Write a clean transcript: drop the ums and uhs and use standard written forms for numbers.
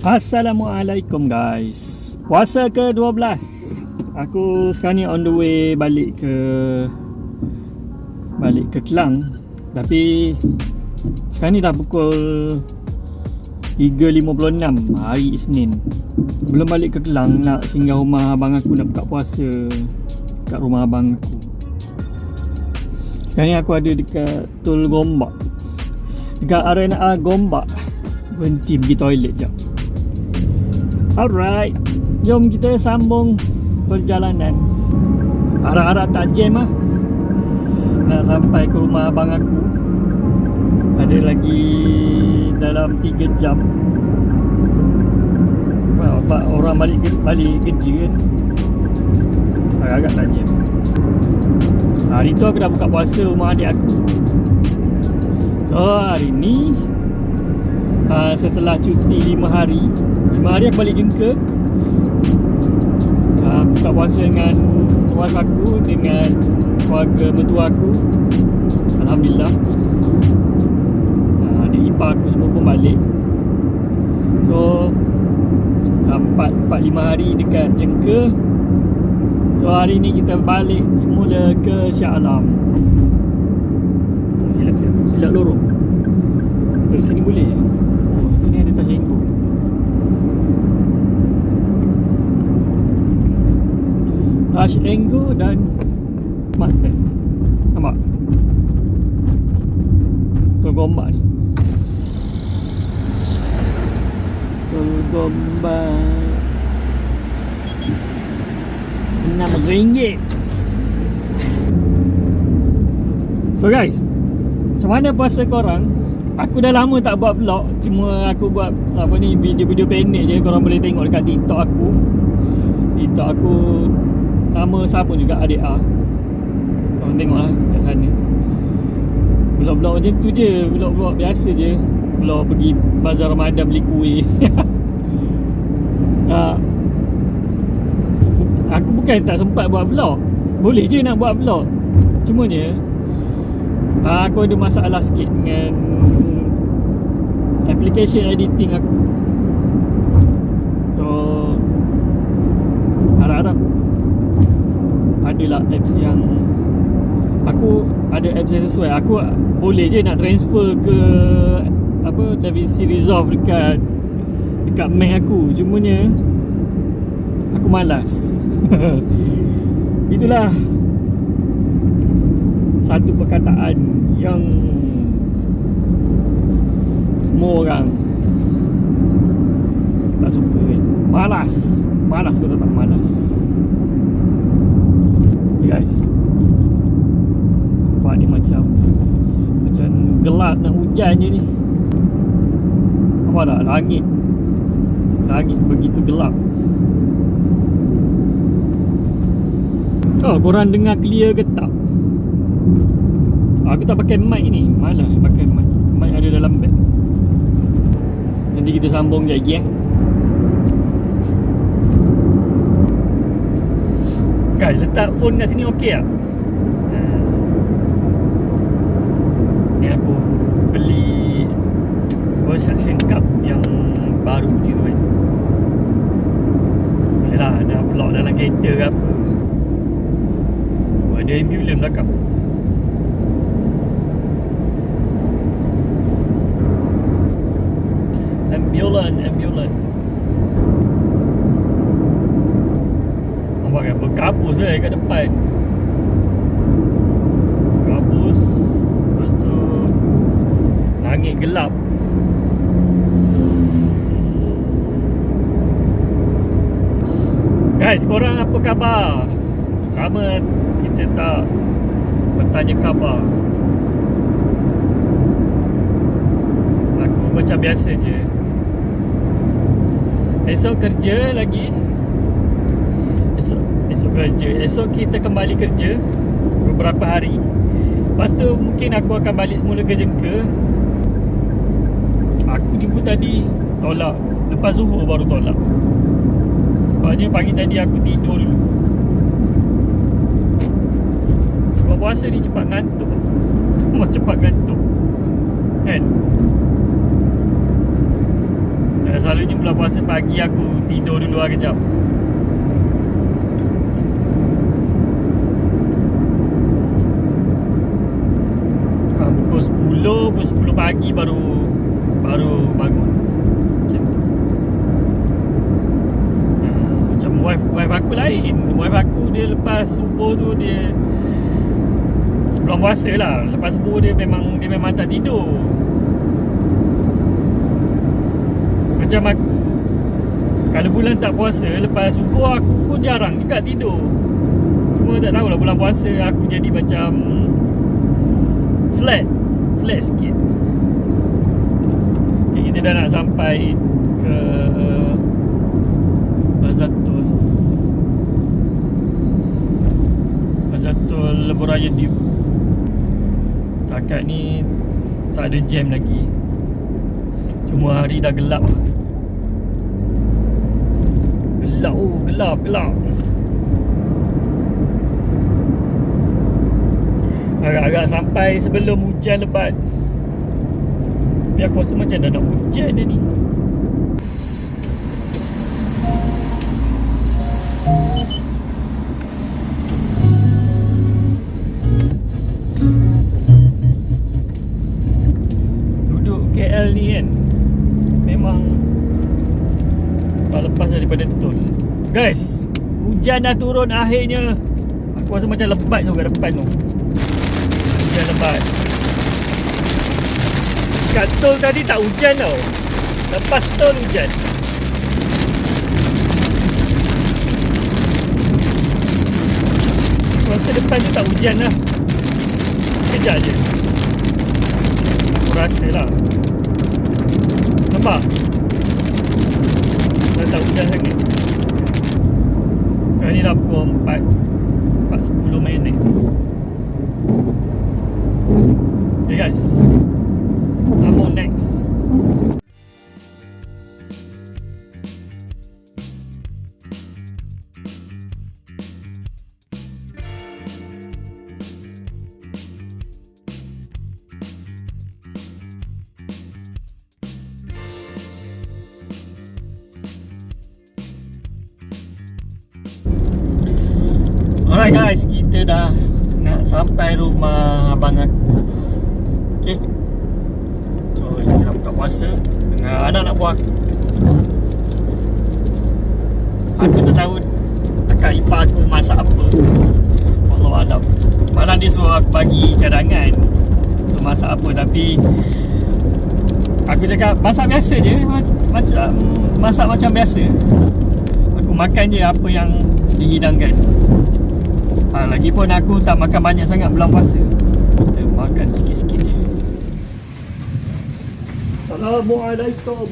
Assalamualaikum guys. Puasa ke-12. Aku sekarang ni on the way balik ke Kelang. Tapi sekarang ni dah pukul 3.56 hari Isnin. Belum balik ke Kelang, nak singgah rumah abang aku, nak buka puasa kat rumah abang aku. Sekarang ni aku ada dekat Tol Gombak, dekat arena Gombak. Berhenti pergi toilet jap. Alright, jom kita sambung perjalanan. Harap-harap tak jam lah. Nak sampai ke rumah abang aku ada lagi dalam 3 jam. Well, orang balik kerja kan, agak-agak tak jam. Hari tu aku dah buka puasa rumah adik aku. So hari ni setelah cuti 5 hari aku balik jengka, buka puasa dengan tuan aku, dengan keluarga mertua aku. Alhamdulillah, adik ipar aku semua pun balik. So 4-5 hari dekat jengka. So hari ni kita balik semula ke Shah Alam. Silap lorong. Sini boleh? Sini ada Touch 'n Go. Touch 'n Go dan Martin. Nampak? Tol Gombak ni. Tol Gombak RM6. So guys, macam mana puasa korang? Aku dah lama tak buat vlog. Cuma aku buat video-video pendek je. Korang boleh tengok dekat TikTok aku. TikTok aku nama sama juga, Adik A. Korang tengok lah kat sana. Vlog-vlog macam tu je. Vlog-vlog biasa je. Vlog pergi bazar Ramadan beli kuih. Aku bukan tak sempat buat vlog. Boleh je nak buat vlog. Cumanya aku ada masalah sikit dengan application editing aku. So harap-harap adalah apps yang apps yang sesuai. Aku boleh je nak transfer ke DaVinci Resolve dekat Mac aku. Cumanya aku malas. Itulah satu perkataan yang semua orang tak suka kan. Malas kau tak malas. Okay guys, nampak ni macam gelap nak hujan je ni. Nampak tak langit begitu gelap. Korang dengar clear ke tak? Aku tak pakai mic ni. Malah pakai mic. Mic ada dalam beg. Nanti kita sambung je lagi Guys, letak phone kat sini okey tak? Ni aku beli suction cup yang baru ni tu kan. Boleh lah nak vlog dalam kereta ke apa. Ada ambulans belakang. Ambulans. Nampak kan berkabus kat depan. Kabus. Lepas tu langit gelap. Guys, korang apa khabar? Lama kita tak bertanya khabar. Aku macam biasa je. Esok kerja lagi. Esok kerja. Esok kita kembali kerja beberapa hari. Lepas tu mungkin aku akan balik semula ke jengka. Aku ni pun tadi tolak. Lepas zuhur baru tolak. Sebabnya pagi tadi aku tidur dulu. Sebab puasa ni cepat ngantuk. Memang cepat ngantuk kan? Selalunya bulan puasa pagi aku tidur dulu lah kejap. Pukul 10 pagi baru bangun. Macam tu. Macam wife aku lain. Wife aku dia lepas subuh tu dia belum puasa lah. Lepas subuh dia memang tak tidur. Macam aku, kalau bulan tak puasa, lepas subuh aku pun jarang juga tidur. Cuma tak tahulah bulan puasa aku jadi macam flat sikit. Okay, kita dah nak sampai ke Bazatul Lebuh-Raya Dew. Takat ni tak ada jam lagi. Cuma hari dah gelap. Gelap. Agak-agak sampai sebelum hujan lebat. Tapi aku rasa macam dah nak hujan dah ni. Duduk KL ni kan, memang lepas daripada tol. Guys, hujan dah turun akhirnya. Aku rasa macam lebat tu kat depan tu. Hujan lebat. Kat tol tadi tak hujan tau. Lepas tol hujan. Aku rasa depan tu tak hujan lah. Sekejap je. Aku rasa lah. Nampak? Dah tak hujan sangat. Sekarang ni dah pukul 4:10 minit. Okay guys, I'm on next. Alright guys, kita dah nak sampai rumah abang aku. Okay, so kita dah buka puasa dengan anak-anak buah aku. Aku tak tahu akak ipar aku masak apa. Wallahualam. Malah dia suruh aku bagi cadangan so masak apa, tapi aku cakap masak biasa je. Macam masak macam biasa. Aku makan je apa yang dihidangkan. Lagipun aku tak makan banyak sangat bulan puasa. Kita makan sikit-sikit je. Assalamualaikum.